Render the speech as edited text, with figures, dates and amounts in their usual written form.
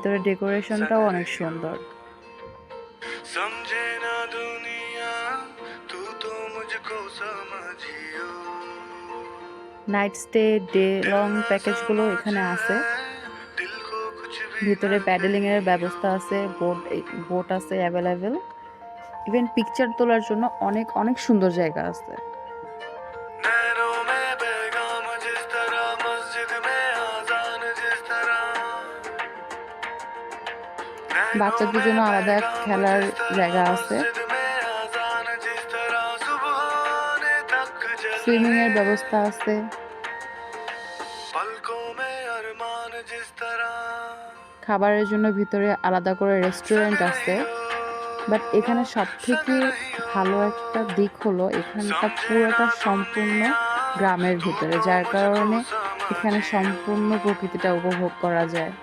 ভিতরে ডেকোরেশনটাও অনেক সুন্দর। নাইট স্টে, ডে লং প্যাকেজগুলো এখানে আছে। ভিতরে প্যাডেলিং এর ব্যবস্থা আছে, বোট আছে অ্যাভেলেবেল। ইভেন পিকচার তোলার জন্য অনেক অনেক সুন্দর জায়গা আছে। বাচ্চাদের জন্য আলাদা খেলার জায়গা আছে। সুইমিং এর ব্যবস্থা আছে। খাবারের জন্য ভিতরে আলাদা করে রেস্টুরেন্ট আছে। বাট এখানে সবথেকে ভালো একটা দিক হলো এখানটা পুরোটা সম্পূর্ণ গ্রামের ভিতরে, যার কারণে এখানে সম্পূর্ণ প্রকৃতিটা উপভোগ করা যায়।